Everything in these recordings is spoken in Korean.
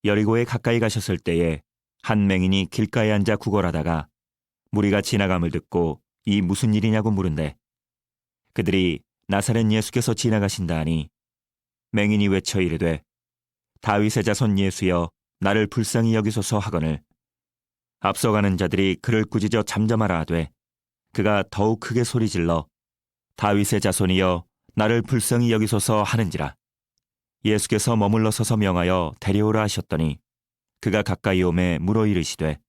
여리고에 가까이 가셨을 때에 한 맹인이 길가에 앉아 구걸하다가 무리가 지나감을 듣고 이 무슨 일이냐고 물은데 그들이 나사렛 예수께서 지나가신다 하니 맹인이 외쳐 이르되 다윗의 자손 예수여 나를 불쌍히 여기소서 하거늘 앞서가는 자들이 그를 꾸짖어 잠잠하라 하되 그가 더욱 크게 소리질러 다윗의 자손이여 나를 불쌍히 여기소서 하는지라. 예수께서 머물러 서서 명하여 데려오라 하셨더니 그가 가까이 오매 물어 이르시되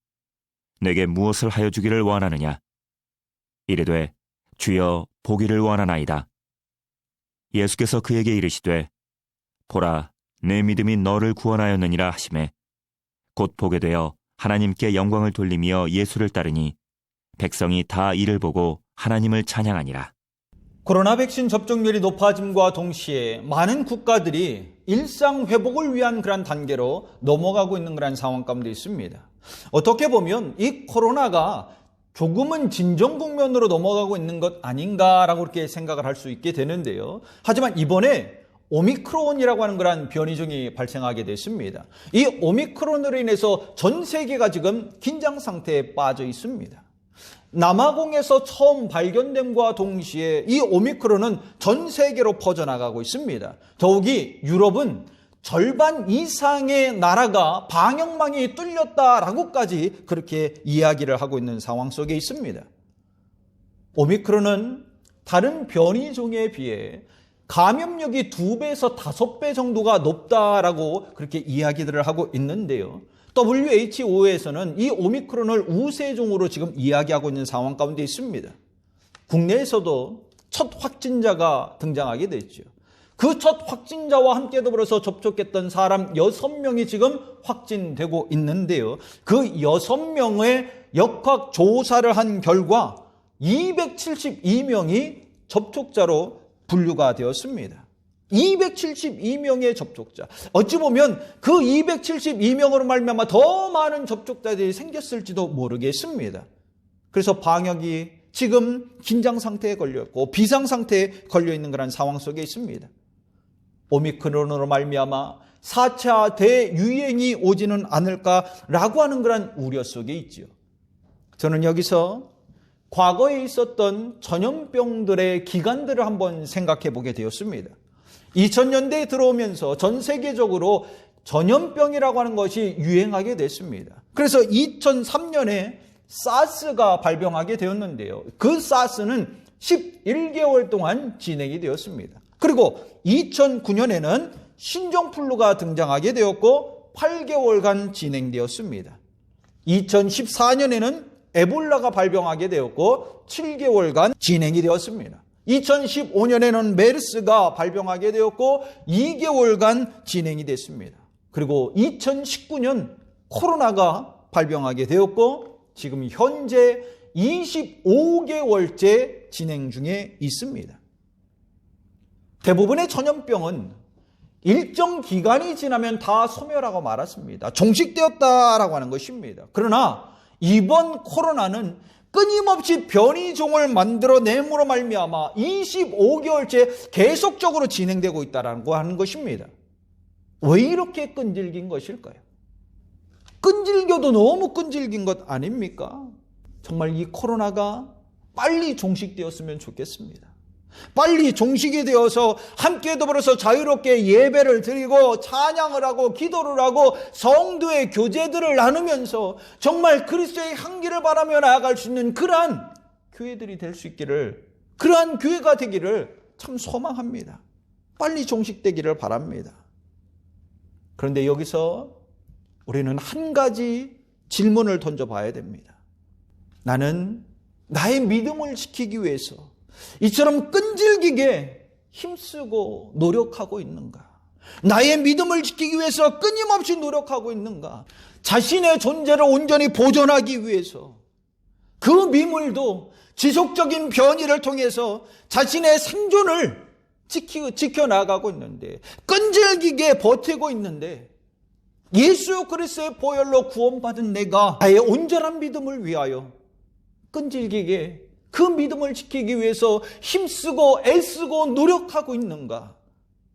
내게 무엇을 하여 주기를 원하느냐. 이르되 주여 보기를 원하나이다. 예수께서 그에게 이르시되 보라 내 믿음이 너를 구원하였느니라 하시매 곧 보게 되어 하나님께 영광을 돌리며 예수를 따르니 백성이 다 이를 보고 하나님을 찬양하니라. 코로나 백신 접종률이 높아짐과 동시에 많은 국가들이 일상 회복을 위한 그런 단계로 넘어가고 있는 그런 상황 가운데 있습니다. 어떻게 보면 이 코로나가 조금은 진정 국면으로 넘어가고 있는 것 아닌가라고 그렇게 생각을 할 수 있게 되는데요. 하지만 이번에 오미크론이라고 하는 그런 변이종이 발생하게 됐습니다. 이 오미크론으로 인해서 전 세계가 지금 긴장 상태에 빠져 있습니다. 남아공에서 처음 발견됨과 동시에 이 오미크론은 전 세계로 퍼져나가고 있습니다. 더욱이 유럽은 절반 이상의 나라가 방역망이 뚫렸다라고까지 그렇게 이야기를 하고 있는 상황 속에 있습니다. 오미크론은 다른 변이종에 비해 감염력이 2배에서 5배 정도가 높다라고 그렇게 이야기들을 하고 있는데요. WHO에서는 이 오미크론을 우세종으로 지금 이야기하고 있는 상황 가운데 있습니다. 국내에서도 첫 확진자가 등장하게 됐죠. 그 첫 확진자와 함께 더불어서 접촉했던 사람 6명이 지금 확진되고 있는데요. 그 6명의 역학 조사를 한 결과 272명이 접촉자로 분류가 되었습니다. 272명의 접촉자. 어찌 보면 그 272명으로 말미암아 더 많은 접촉자들이 생겼을지도 모르겠습니다. 그래서 방역이 지금 긴장 상태에 걸렸고 비상 상태에 걸려 있는 그런 상황 속에 있습니다. 오미크론으로 말미암아 4차 대유행이 오지는 않을까라고 하는 그런 우려 속에 있지요. 저는 여기서 과거에 있었던 전염병들의 기간들을 한번 생각해 보게 되었습니다. 2000년대에 들어오면서 전 세계적으로 전염병이라고 하는 것이 유행하게 됐습니다. 그래서 2003년에 사스가 발병하게 되었는데요. 그 사스는 11개월 동안 진행이 되었습니다. 그리고 2009년에는 신종플루가 등장하게 되었고 8개월간 진행되었습니다. 2014년에는 에볼라가 발병하게 되었고 7개월간 진행이 되었습니다. 2015년에는 메르스가 발병하게 되었고 2개월간 진행이 됐습니다. 그리고 2019년 코로나가 발병하게 되었고 지금 현재 25개월째 진행 중에 있습니다. 대부분의 전염병은 일정 기간이 지나면 다 소멸하고 말았습니다. 종식되었다라고 하는 것입니다. 그러나 이번 코로나는 끊임없이 변이종을 만들어냄으로 말미암아 25개월째 계속적으로 진행되고 있다고 하는 것입니다. 왜 이렇게 끈질긴 것일까요? 끈질겨도 너무 끈질긴 것 아닙니까? 정말 이 코로나가 빨리 종식되었으면 좋겠습니다. 빨리 종식이 되어서 함께 더불어서 자유롭게 예배를 드리고 찬양을 하고 기도를 하고 성도의 교제들을 나누면서 정말 그리스도의 향기를 바라며 나아갈 수 있는 그러한 교회들이 될 수 있기를, 그러한 교회가 되기를 참 소망합니다. 빨리 종식되기를 바랍니다. 그런데 여기서 우리는 한 가지 질문을 던져봐야 됩니다. 나는 나의 믿음을 지키기 위해서 이처럼 끈질기게 힘쓰고 노력하고 있는가? 나의 믿음을 지키기 위해서 끊임없이 노력하고 있는가? 자신의 존재를 온전히 보존하기 위해서 그 미물도 지속적인 변이를 통해서 자신의 생존을 지켜나가고 있는데, 끈질기게 버티고 있는데, 예수 그리스도의 보혈로 구원받은 내가 나의 온전한 믿음을 위하여 끈질기게 그 믿음을 지키기 위해서 힘쓰고 애쓰고 노력하고 있는가?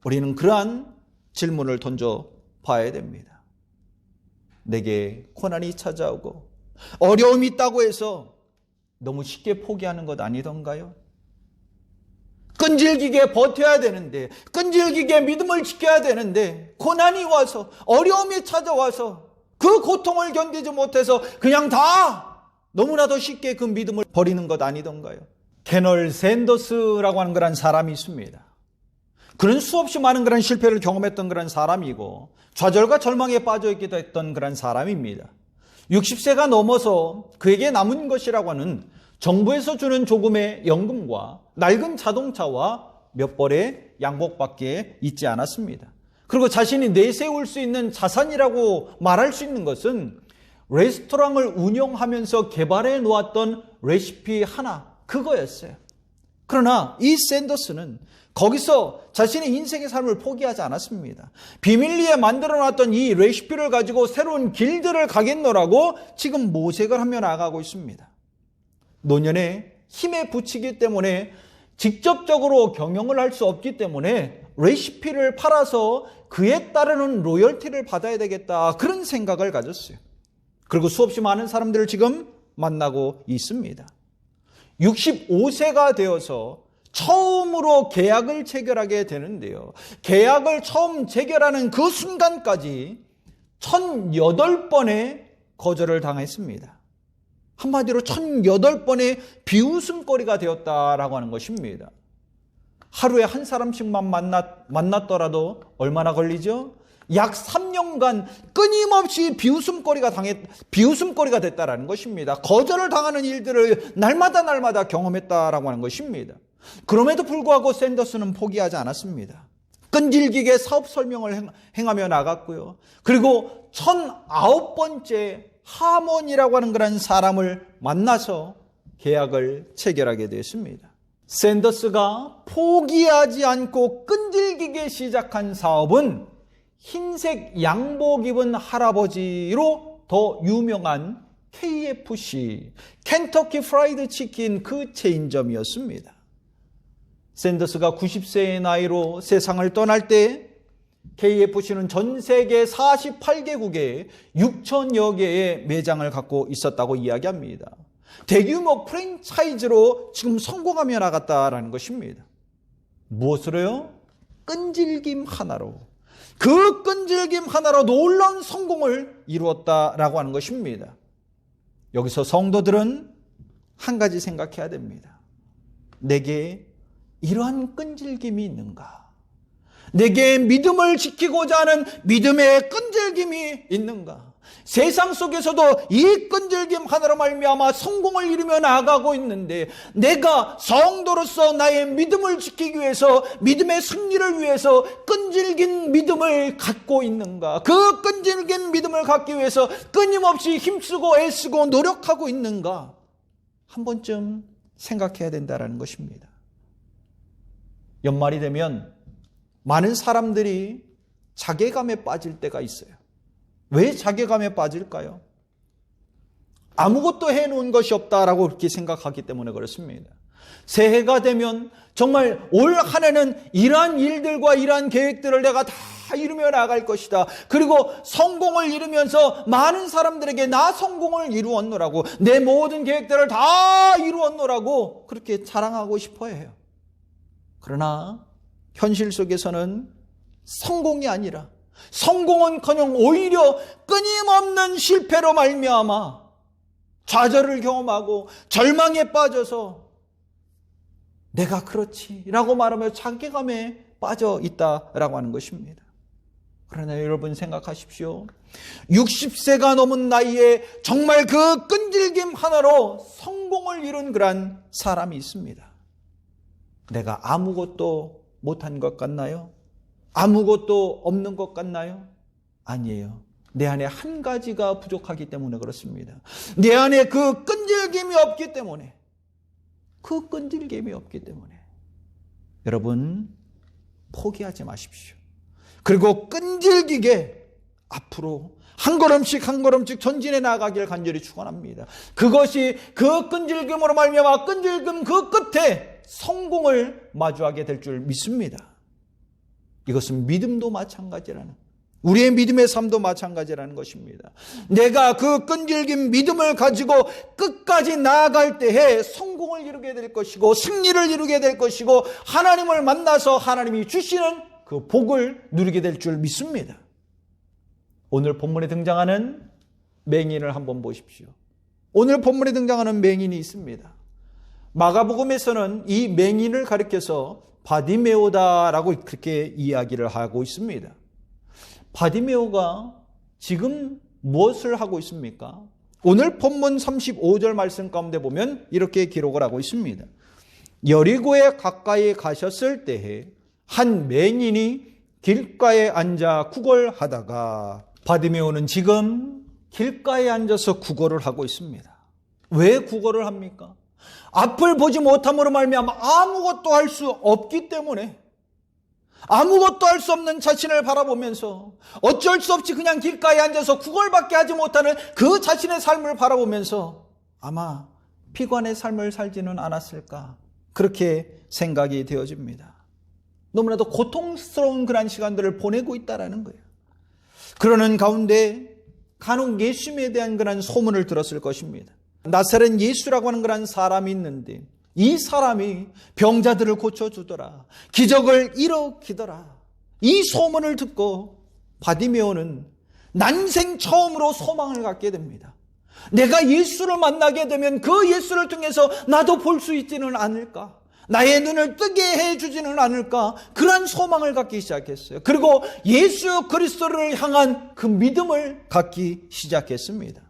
우리는 그러한 질문을 던져봐야 됩니다. 내게 고난이 찾아오고 어려움이 있다고 해서 너무 쉽게 포기하는 것 아니던가요? 끈질기게 버텨야 되는데, 끈질기게 믿음을 지켜야 되는데, 고난이 와서, 어려움이 찾아와서 그 고통을 견디지 못해서 그냥 다 너무나도 쉽게 그 믿음을 버리는 것 아니던가요? 케널 샌더스라고 하는 그런 사람이 있습니다. 그는 수없이 많은 그런 실패를 경험했던 그런 사람이고 좌절과 절망에 빠져있기도 했던 그런 사람입니다. 60세가 넘어서 그에게 남은 것이라고 하는 정부에서 주는 조금의 연금과 낡은 자동차와 몇 벌의 양복밖에 있지 않았습니다. 그리고 자신이 내세울 수 있는 자산이라고 말할 수 있는 것은 레스토랑을 운영하면서 개발해 놓았던 레시피 하나, 그거였어요. 그러나 이 샌더스는 거기서 자신의 인생의 삶을 포기하지 않았습니다. 비밀리에 만들어놨던 이 레시피를 가지고 새로운 길들을 가겠노라고 지금 모색을 하며 나가고 있습니다. 노년에 힘에 부치기 때문에 직접적으로 경영을 할 수 없기 때문에 레시피를 팔아서 그에 따르는 로열티를 받아야 되겠다, 그런 생각을 가졌어요. 그리고 수없이 많은 사람들을 지금 만나고 있습니다. 65세가 되어서 처음으로 계약을 체결하게 되는데요. 계약을 처음 체결하는 그 순간까지 1008번의 거절을 당했습니다. 한마디로 1008번의 비웃음거리가 되었다라고 하는 것입니다. 하루에 한 사람씩만 만났더라도 얼마나 걸리죠? 약 3년간 끊임없이 비웃음거리가 됐다라는 것입니다. 거절을 당하는 일들을 날마다 경험했다라고 하는 것입니다. 그럼에도 불구하고 샌더스는 포기하지 않았습니다. 끈질기게 사업 설명을 행하며 나갔고요. 그리고 1009번째 하몬이라고 하는 그런 사람을 만나서 계약을 체결하게 되었습니다. 샌더스가 포기하지 않고 끈질기게 시작한 사업은 흰색 양복 입은 할아버지로 더 유명한 KFC, 켄터키 프라이드 치킨, 그 체인점이었습니다. 샌더스가 90세의 나이로 세상을 떠날 때 KFC는 전 세계 48개국에 6천여 개의 매장을 갖고 있었다고 이야기합니다. 대규모 프랜차이즈로 지금 성공하며 나갔다라는 것입니다. 무엇으로요? 끈질김 하나로. 그 끈질김 하나로 놀라운 성공을 이루었다라고 하는 것입니다. 여기서 성도들은 한 가지 생각해야 됩니다. 내게 이러한 끈질김이 있는가? 내게 믿음을 지키고자 하는 믿음의 끈질김이 있는가? 세상 속에서도 이 끈질김 하나로 말미암아 성공을 이루며 나아가고 있는데, 내가 성도로서 나의 믿음을 지키기 위해서, 믿음의 승리를 위해서 끈질긴 믿음을 갖고 있는가? 그 끈질긴 믿음을 갖기 위해서 끊임없이 힘쓰고 애쓰고 노력하고 있는가? 한 번쯤 생각해야 된다는 것입니다. 연말이 되면 많은 사람들이 자괴감에 빠질 때가 있어요. 왜 자괴감에 빠질까요? 아무것도 해놓은 것이 없다라고 그렇게 생각하기 때문에 그렇습니다. 새해가 되면 정말 올 한 해는 이러한 일들과 이러한 계획들을 내가 다 이루며 나갈 것이다. 그리고 성공을 이루면서 많은 사람들에게 나 성공을 이루었노라고, 내 모든 계획들을 다 이루었노라고 그렇게 자랑하고 싶어 해요. 그러나 현실 속에서는 성공이 아니라, 성공은커녕 오히려 끊임없는 실패로 말미암아 좌절을 경험하고 절망에 빠져서 내가 그렇지라고 말하며 자괴감에 빠져 있다라고 하는 것입니다. 그러나 여러분 생각하십시오. 60세가 넘은 나이에 정말 그 끈질김 하나로 성공을 이룬 그런 사람이 있습니다. 내가 아무것도 못한 것 같나요? 아무것도 없는 것 같나요? 아니에요. 내 안에 한 가지가 부족하기 때문에 그렇습니다. 내 안에 그 끈질김이 없기 때문에, 여러분 포기하지 마십시오. 그리고 끈질기게 앞으로 한 걸음씩 전진해 나가길 간절히 축원합니다. 그것이 그 끈질김으로 말미암아 끈질김 그 끝에 성공을 마주하게 될 줄 믿습니다. 이것은 믿음도 마찬가지라는, 우리의 믿음의 삶도 마찬가지라는 것입니다. 내가 그 끈질긴 믿음을 가지고 끝까지 나아갈 때에 성공을 이루게 될 것이고 승리를 이루게 될 것이고 하나님을 만나서 하나님이 주시는 그 복을 누리게 될 줄 믿습니다. 오늘 본문에 등장하는 맹인을 한번 보십시오. 오늘 본문에 등장하는 맹인이 있습니다. 마가복음에서는 이 맹인을 가리켜서 바디메오다라고 그렇게 이야기를 하고 있습니다. 바디메오가 지금 무엇을 하고 있습니까? 오늘 본문 35절 말씀 가운데 보면 이렇게 기록을 하고 있습니다. 여리고에 가까이 가셨을 때에 한 맹인이 길가에 앉아 구걸하다가, 바디메오는 지금 길가에 앉아서 구걸을 하고 있습니다. 왜 구걸을 합니까? 앞을 보지 못함으로 말미암아 아무것도 할 수 없기 때문에, 아무것도 할 수 없는 자신을 바라보면서 어쩔 수 없이 그냥 길가에 앉아서 구걸밖에 하지 못하는 그 자신의 삶을 바라보면서 아마 피관의 삶을 살지는 않았을까, 그렇게 생각이 되어집니다. 너무나도 고통스러운 그런 시간들을 보내고 있다라는 거예요. 그러는 가운데 간혹 예수님에 대한 그런 소문을 들었을 것입니다. 나사렛 예수라고 하는 그런 사람이 있는데 이 사람이 병자들을 고쳐주더라, 기적을 일으키더라. 이 소문을 듣고 바디메오는 난생 처음으로 소망을 갖게 됩니다. 내가 예수를 만나게 되면 그 예수를 통해서 나도 볼 수 있지는 않을까, 나의 눈을 뜨게 해주지는 않을까, 그런 소망을 갖기 시작했어요. 그리고 예수 그리스도를 향한 그 믿음을 갖기 시작했습니다.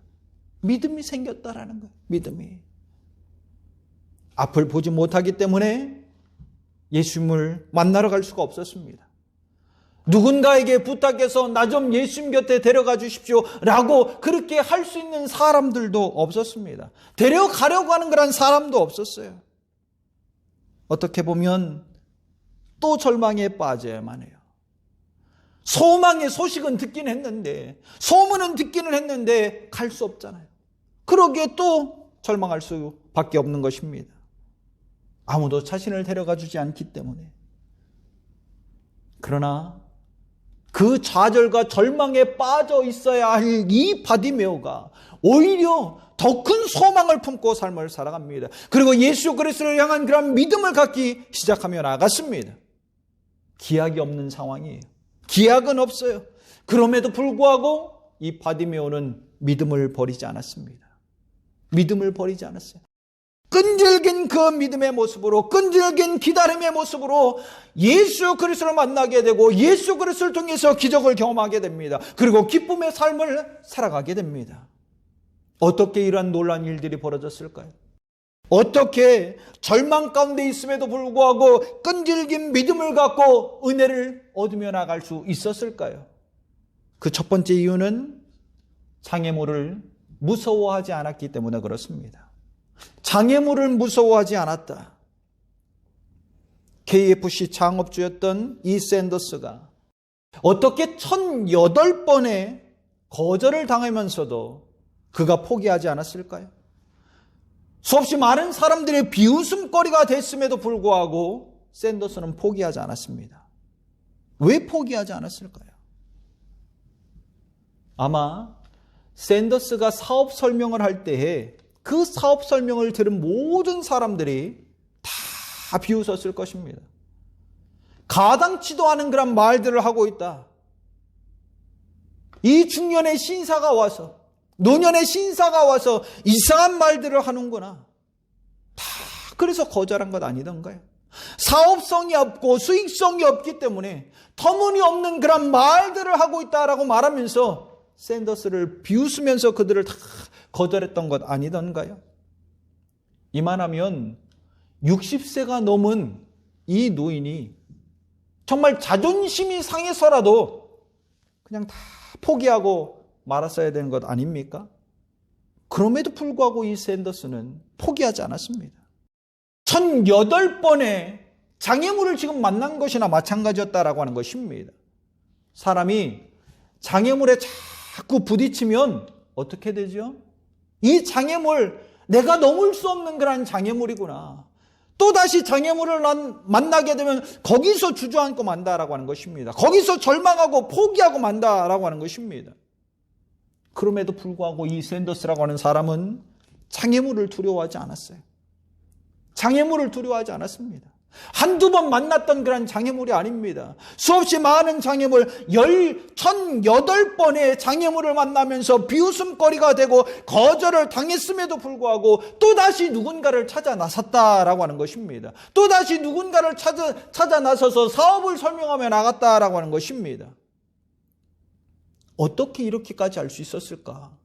믿음이 생겼다라는 거예요. 믿음이. 앞을 보지 못하기 때문에 예수님을 만나러 갈 수가 없었습니다. 누군가에게 부탁해서 나 좀 예수님 곁에 데려가 주십시오 라고 그렇게 할 수 있는 사람들도 없었습니다. 데려가려고 하는 그런 사람도 없었어요. 어떻게 보면 또 절망에 빠져야만 해요. 소망의 소식은 듣긴 했는데, 소문은 듣기는 했는데 갈 수 없잖아요. 그러기에 또 절망할 수밖에 없는 것입니다. 아무도 자신을 데려가 주지 않기 때문에. 그러나 그 좌절과 절망에 빠져 있어야 할 이 바디메오가 오히려 더 큰 소망을 품고 삶을 살아갑니다. 그리고 예수 그리스도를 향한 그런 믿음을 갖기 시작하며 나갔습니다. 기약이 없는 상황이에요. 기약은 없어요. 그럼에도 불구하고 이 바디메오는 믿음을 버리지 않았습니다. 믿음을 버리지 않았어요. 끈질긴 그 믿음의 모습으로, 끈질긴 기다림의 모습으로 예수 그리스도를 만나게 되고 예수 그리스도를 통해서 기적을 경험하게 됩니다. 그리고 기쁨의 삶을 살아가게 됩니다. 어떻게 이러한 놀라운 일들이 벌어졌을까요? 어떻게 절망 가운데 있음에도 불구하고 끈질긴 믿음을 갖고 은혜를 얻으며 나갈 수 있었을까요? 그 첫 번째 이유는 장애물을 무서워하지 않았기 때문에 그렇습니다. 장애물을 무서워하지 않았다. KFC 창업주였던 이 샌더스가 어떻게 1008번의 거절을 당하면서도 그가 포기하지 않았을까요? 수없이 많은 사람들의 비웃음거리가 됐음에도 불구하고 샌더스는 포기하지 않았습니다. 왜 포기하지 않았을까요? 아마 샌더스가 사업 설명을 할 때에 그 사업 설명을 들은 모든 사람들이 다 비웃었을 것입니다. 가당치도 않은 그런 말들을 하고 있다. 이 중년의 신사가 와서, 노년의 신사가 와서 이상한 말들을 하는구나. 다 그래서 거절한 것 아니던가요? 사업성이 없고 수익성이 없기 때문에 터무니없는 그런 말들을 하고 있다라고 말하면서 샌더스를 비웃으면서 그들을 다 거절했던 것 아니던가요? 이만하면 60세가 넘은 이 노인이 정말 자존심이 상해서라도 그냥 다 포기하고 말았어야 되는 것 아닙니까? 그럼에도 불구하고 이 샌더스는 포기하지 않았습니다. 1008번의 장애물을 지금 만난 것이나 마찬가지였다라고 하는 것입니다. 사람이 장애물에 자꾸 부딪히면 어떻게 되죠? 이 장애물, 내가 넘을 수 없는 그런 장애물이구나. 또다시 장애물을 만나게 되면 거기서 주저앉고 만다라고 하는 것입니다. 거기서 절망하고 포기하고 만다라고 하는 것입니다. 그럼에도 불구하고 이 샌더스라고 하는 사람은 장애물을 두려워하지 않았어요. 장애물을 두려워하지 않았습니다. 한두 번 만났던 그런 장애물이 아닙니다. 수없이 많은 장애물, 1008번의 장애물을 만나면서 비웃음거리가 되고 거절을 당했음에도 불구하고 또다시 누군가를 찾아 나섰다라고 하는 것입니다. 또다시 누군가를 찾아 나서서 사업을 설명하며 나갔다라고 하는 것입니다. 어떻게 이렇게까지 할 수 있었을까?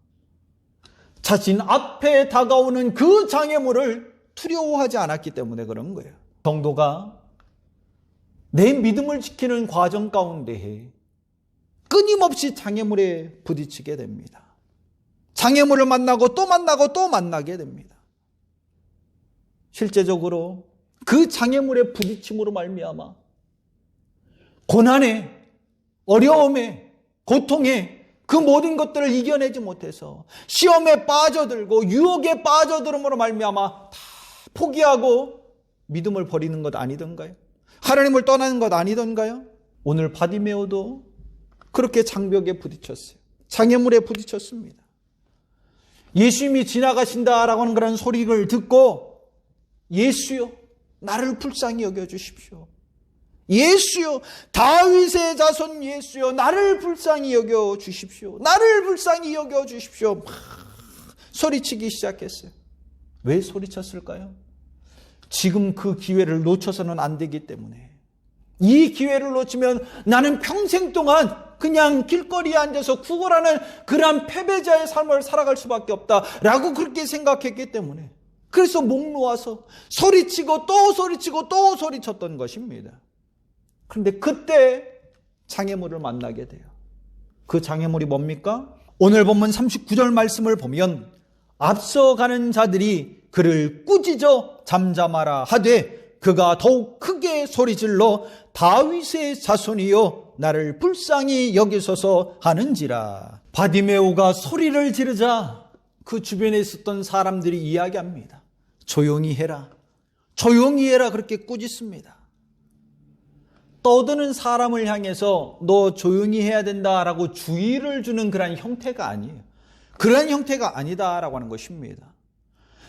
자신 앞에 다가오는 그 장애물을 두려워하지 않았기 때문에 그런 거예요. 성도가 내 믿음을 지키는 과정 가운데에 끊임없이 장애물에 부딪히게 됩니다. 장애물을 만나고 또 만나고 또 만나게 됩니다. 실제적으로 그 장애물에 부딪힘으로 말미암아 고난에, 어려움에, 고통에 그 모든 것들을 이겨내지 못해서 시험에 빠져들고 유혹에 빠져들음으로 말미암아 다 포기하고 믿음을 버리는 것 아니던가요? 하나님을 떠나는 것 아니던가요? 오늘 바디메오도 그렇게 장벽에 부딪혔어요. 장애물에 부딪혔습니다. 예수님이 지나가신다라고 하는 그런 소리를 듣고 예수여 나를 불쌍히 여겨주십시오. 예수여 다윗의 자손 예수여 나를 불쌍히 여겨주십시오. 나를 불쌍히 여겨주십시오. 막 소리치기 시작했어요. 왜 소리쳤을까요? 지금 그 기회를 놓쳐서는 안 되기 때문에, 이 기회를 놓치면 나는 평생 동안 그냥 길거리에 앉아서 구걸하는 그런 패배자의 삶을 살아갈 수밖에 없다라고 그렇게 생각했기 때문에, 그래서 목 놓아서 소리치고 또 소리치고 또 소리쳤던 것입니다. 그런데 그때 장애물을 만나게 돼요. 그 장애물이 뭡니까? 오늘 본문 39절 말씀을 보면 앞서가는 자들이 그를 꾸짖어 잠잠하라 하되 그가 더욱 크게 소리질러 다윗의 자손이여 나를 불쌍히 여기소서 하는지라. 바디메오가 소리를 지르자 그 주변에 있었던 사람들이 이야기합니다. 조용히 해라. 조용히 해라. 그렇게 꾸짖습니다. 떠드는 사람을 향해서 너 조용히 해야 된다라고 주의를 주는 그런 형태가 아니에요. 그런 형태가 아니다라고 하는 것입니다.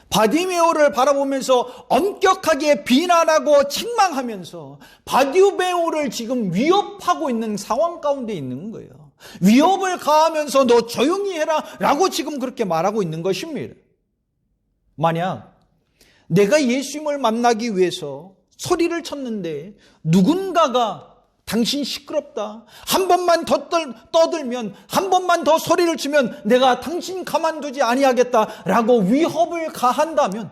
바디메오를 바라보면서 엄격하게 비난하고 책망하면서 바디메오를 지금 위협하고 있는 상황 가운데 있는 거예요. 위협을 가하면서 너 조용히 해라 라고 지금 그렇게 말하고 있는 것입니다. 만약 내가 예수님을 만나기 위해서 소리를 쳤는데 누군가가 당신 시끄럽다, 한 번만 더 떠들면, 한 번만 더 소리를 치면 내가 당신 가만두지 아니하겠다라고 위협을 가한다면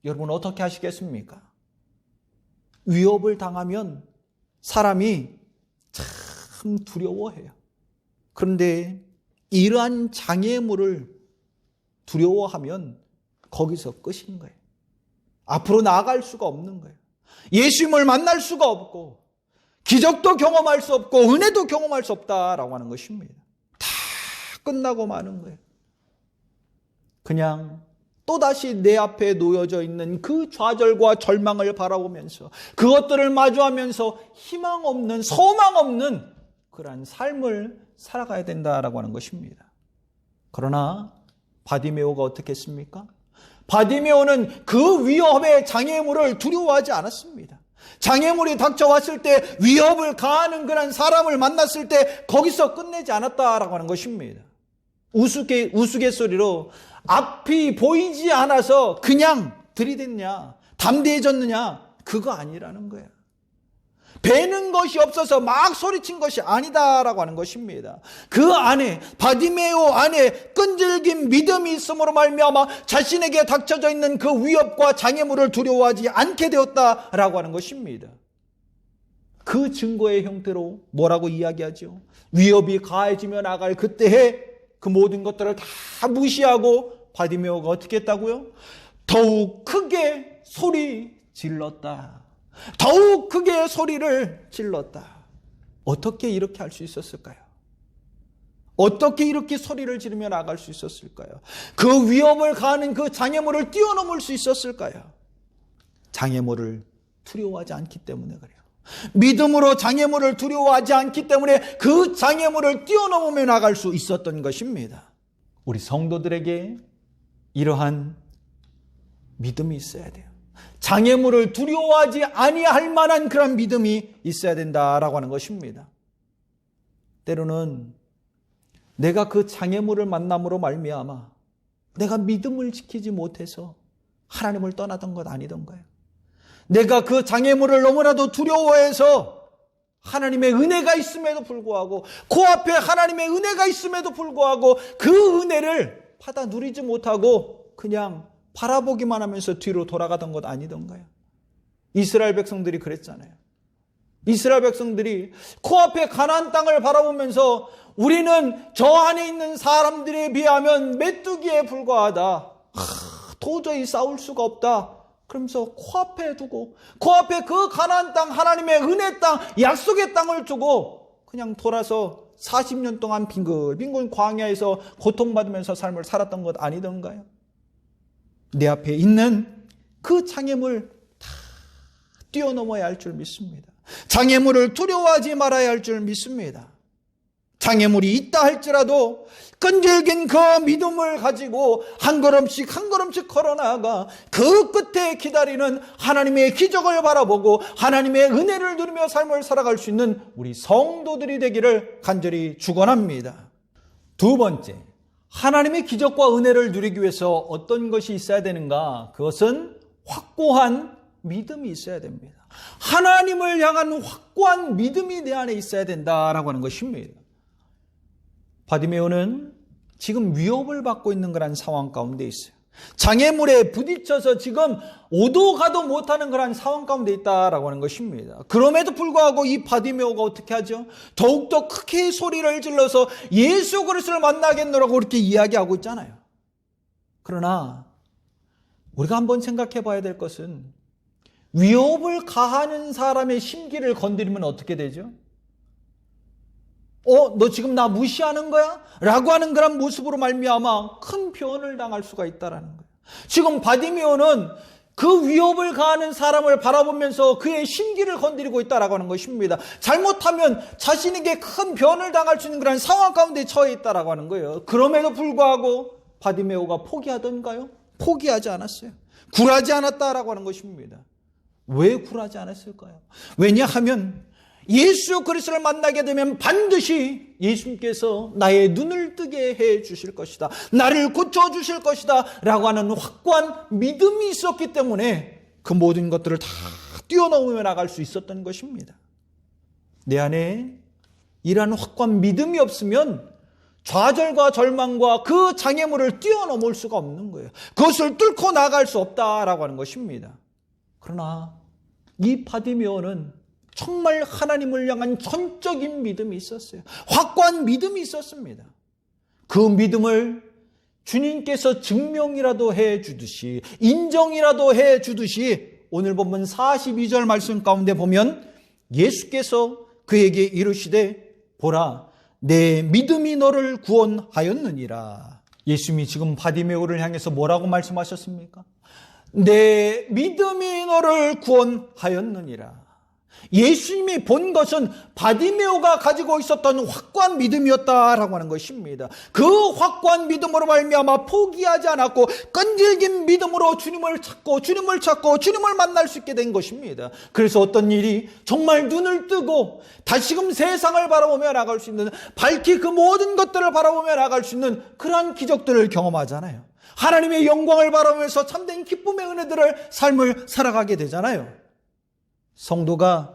여러분 어떻게 하시겠습니까? 위협을 당하면 사람이 참 두려워해요. 그런데 이러한 장애물을 두려워하면 거기서 끝인 거예요. 앞으로 나아갈 수가 없는 거예요. 예수님을 만날 수가 없고 기적도 경험할 수 없고 은혜도 경험할 수 없다라고 하는 것입니다. 다 끝나고 마는 거예요. 그냥 또다시 내 앞에 놓여져 있는 그 좌절과 절망을 바라보면서 그것들을 마주하면서 희망 없는, 소망 없는 그러한 삶을 살아가야 된다라고 하는 것입니다. 그러나 바디메오가 어떻게 했습니까? 바디메오는 그 위협의 장애물을 두려워하지 않았습니다. 장애물이 닥쳐왔을 때 위협을 가하는 그런 사람을 만났을 때 거기서 끝내지 않았다라고 하는 것입니다. 우스갯소리로 앞이 보이지 않아서 그냥 들이댔냐, 담대해졌느냐, 그거 아니라는 거야. 배는 것이 없어서 막 소리친 것이 아니다라고 하는 것입니다. 그 안에, 바디메오 안에 끈질긴 믿음이 있음으로 말미암아 자신에게 닥쳐져 있는 그 위협과 장애물을 두려워하지 않게 되었다라고 하는 것입니다. 그 증거의 형태로 뭐라고 이야기하죠? 위협이 가해지며 나갈 그때에 그 모든 것들을 다 무시하고 바디메오가 어떻게 했다고요? 더욱 크게 소리 질렀다. 더욱 크게 소리를 질렀다. 어떻게 이렇게 할 수 있었을까요? 어떻게 이렇게 소리를 지르며 나갈 수 있었을까요? 그 위협을 가하는 그 장애물을 뛰어넘을 수 있었을까요? 장애물을 두려워하지 않기 때문에 그래요. 믿음으로 장애물을 두려워하지 않기 때문에 그 장애물을 뛰어넘으며 나갈 수 있었던 것입니다. 우리 성도들에게 이러한 믿음이 있어야 돼요. 장애물을 두려워하지 아니할 만한 그런 믿음이 있어야 된다라고 하는 것입니다. 때로는 내가 그 장애물을 만남으로 말미암아 내가 믿음을 지키지 못해서 하나님을 떠나던 것 아니던가요? 내가 그 장애물을 너무나도 두려워해서 하나님의 은혜가 있음에도 불구하고 코앞에 하나님의 은혜가 있음에도 불구하고 그 은혜를 받아 누리지 못하고 그냥 바라보기만 하면서 뒤로 돌아가던 것 아니던가요? 이스라엘 백성들이 그랬잖아요. 이스라엘 백성들이 코앞에 가나안 땅을 바라보면서 우리는 저 안에 있는 사람들에 비하면 메뚜기에 불과하다. 도저히 싸울 수가 없다. 그러면서 코앞에 두고 코앞에 그 가나안 땅 하나님의 은혜 땅 약속의 땅을 두고 그냥 돌아서 40년 동안 빙글빙글 광야에서 고통받으면서 삶을 살았던 것 아니던가요? 내 앞에 있는 그 장애물 다 뛰어넘어야 할 줄 믿습니다. 장애물을 두려워하지 말아야 할 줄 믿습니다. 장애물이 있다 할지라도 끈질긴 그 믿음을 가지고 한 걸음씩 한 걸음씩 걸어나가 그 끝에 기다리는 하나님의 기적을 바라보고 하나님의 은혜를 누리며 삶을 살아갈 수 있는 우리 성도들이 되기를 간절히 축원합니다. 두 번째, 하나님의 기적과 은혜를 누리기 위해서 어떤 것이 있어야 되는가? 그것은 확고한 믿음이 있어야 됩니다. 하나님을 향한 확고한 믿음이 내 안에 있어야 된다라고 하는 것입니다. 바디메오는 지금 위협을 받고 있는 그런 상황 가운데 있어요. 장애물에 부딪혀서 지금 오도 가도 못하는 그런 상황 가운데 있다라고 하는 것입니다. 그럼에도 불구하고 이 바디메오가 어떻게 하죠? 더욱더 크게 소리를 질러서 예수 그리스도를 만나겠노라고 그렇게 이야기하고 있잖아요. 그러나 우리가 한번 생각해 봐야 될 것은 위협을 가하는 사람의 심기를 건드리면 어떻게 되죠? 너 지금 나 무시하는 거야? 라고 하는 그런 모습으로 말미암아 큰 변을 당할 수가 있다라는 거예요. 지금 바디메오는 그 위협을 가하는 사람을 바라보면서 그의 심기를 건드리고 있다라고 하는 것입니다. 잘못하면 자신에게 큰 변을 당할 수 있는 그런 상황 가운데 처해 있다라고 하는 거예요. 그럼에도 불구하고 바디메오가 포기하던가요? 포기하지 않았어요. 굴하지 않았다라고 하는 것입니다. 왜 굴하지 않았을까요? 왜냐하면 예수 그리스도를 만나게 되면 반드시 예수님께서 나의 눈을 뜨게 해 주실 것이다. 나를 고쳐 주실 것이다. 라고 하는 확고한 믿음이 있었기 때문에 그 모든 것들을 다 뛰어넘으며 나갈 수 있었던 것입니다. 내 안에 이러한 확고한 믿음이 없으면 좌절과 절망과 그 장애물을 뛰어넘을 수가 없는 거예요. 그것을 뚫고 나갈 수 없다라고 하는 것입니다. 그러나 이 바디메오는 정말 하나님을 향한 전적인 믿음이 있었어요. 확고한 믿음이 있었습니다. 그 믿음을 주님께서 증명이라도 해주듯이 인정이라도 해주듯이 오늘 본문 42절 말씀 가운데 보면 예수께서 그에게 이르시되 보라 내 믿음이 너를 구원하였느니라. 예수님이 지금 바디메오를 향해서 뭐라고 말씀하셨습니까? 내 믿음이 너를 구원하였느니라. 예수님이 본 것은 바디메오가 가지고 있었던 확고한 믿음이었다라고 하는 것입니다. 그 확고한 믿음으로 말미암아 포기하지 않았고 끈질긴 믿음으로 주님을 찾고 주님을 만날 수 있게 된 것입니다. 그래서 어떤 일이 정말 눈을 뜨고 다시금 세상을 바라보며 나갈 수 있는 밝히 그 모든 것들을 바라보며 나갈 수 있는 그러한 기적들을 경험하잖아요. 하나님의 영광을 바라보면서 참된 기쁨의 은혜들을 삶을 살아가게 되잖아요. 성도가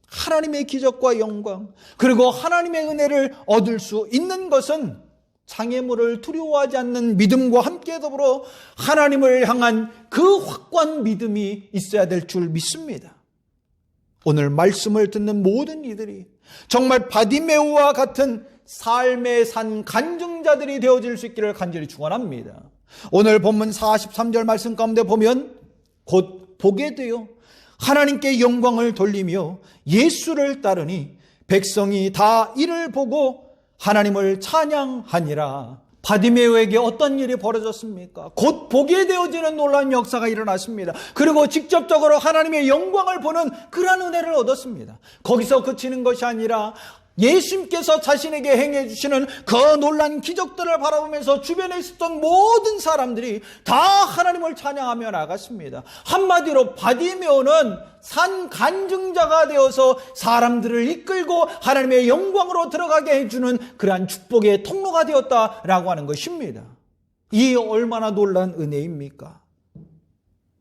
하나님의 기적과 영광 그리고 하나님의 은혜를 얻을 수 있는 것은 장애물을 두려워하지 않는 믿음과 함께 더불어 하나님을 향한 그 확고한 믿음이 있어야 될 줄 믿습니다. 오늘 말씀을 듣는 모든 이들이 정말 바디메오와 같은 삶의 산 간증자들이 되어질 수 있기를 간절히 축원합니다. 오늘 본문 43절 말씀 가운데 보면 곧 보게 되어 하나님께 영광을 돌리며 예수를 따르니 백성이 다 이를 보고 하나님을 찬양하니라. 바디메오에게 어떤 일이 벌어졌습니까? 곧 보게 되어지는 놀라운 역사가 일어났습니다. 그리고 직접적으로 하나님의 영광을 보는 그러한 은혜를 얻었습니다. 거기서 그치는 것이 아니라 예수님께서 자신에게 행해 주시는 그 놀라운 기적들을 바라보면서 주변에 있었던 모든 사람들이 다 하나님을 찬양하며 나갔습니다. 한마디로 바디메오는 산 간증자가 되어서 사람들을 이끌고 하나님의 영광으로 들어가게 해주는 그러한 축복의 통로가 되었다라고 하는 것입니다. 이 얼마나 놀라운 은혜입니까?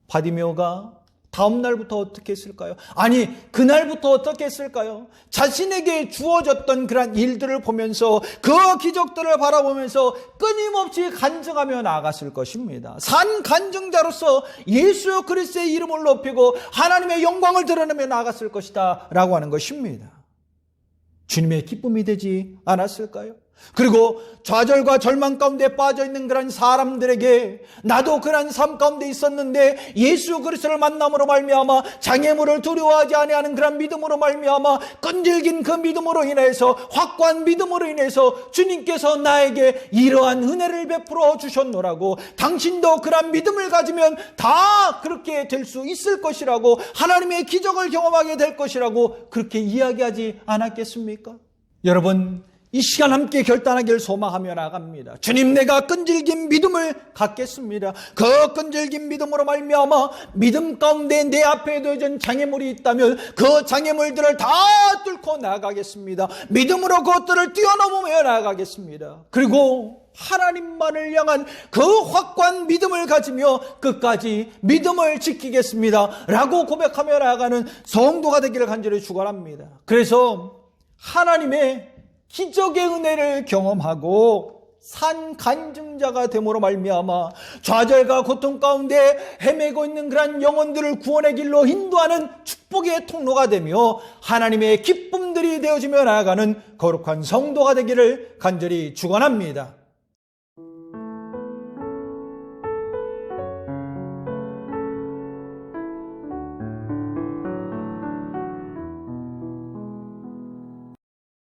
바디메오가 다음 날부터 어떻게 했을까요? 아니, 그날부터 어떻게 했을까요? 자신에게 주어졌던 그런 일들을 보면서 그 기적들을 바라보면서 끊임없이 간증하며 나아갔을 것입니다. 산 간증자로서 예수 그리스도의 이름을 높이고 하나님의 영광을 드러내며 나아갔을 것이다 라고 하는 것입니다. 주님의 기쁨이 되지 않았을까요? 그리고 좌절과 절망 가운데 빠져있는 그런 사람들에게 나도 그런 삶 가운데 있었는데 예수 그리스도를 만남으로 말미암아 장애물을 두려워하지 아니하는 그런 믿음으로 말미암아 끈질긴 그 믿음으로 인해서 확고한 믿음으로 인해서 주님께서 나에게 이러한 은혜를 베풀어 주셨노라고, 당신도 그런 믿음을 가지면 다 그렇게 될 수 있을 것이라고, 하나님의 기적을 경험하게 될 것이라고 그렇게 이야기하지 않았겠습니까? 여러분, 이 시간 함께 결단하기를 소망하며 나갑니다. 주님, 내가 끈질긴 믿음을 갖겠습니다. 그 끈질긴 믿음으로 말미암아 믿음 가운데 내 앞에 놓여진 장애물이 있다면 그 장애물들을 다 뚫고 나가겠습니다. 믿음으로 그것들을 뛰어넘으며 나가겠습니다. 그리고 하나님만을 향한 그 확고한 믿음을 가지며 끝까지 믿음을 지키겠습니다 라고 고백하며 나아가는 성도가 되기를 간절히 축원합니다. 그래서 하나님의 기적의 은혜를 경험하고 산 간증자가 됨으로 말미암아 좌절과 고통 가운데 헤매고 있는 그런 영혼들을 구원의 길로 인도하는 축복의 통로가 되며 하나님의 기쁨들이 되어지며 나아가는 거룩한 성도가 되기를 간절히 축원합니다.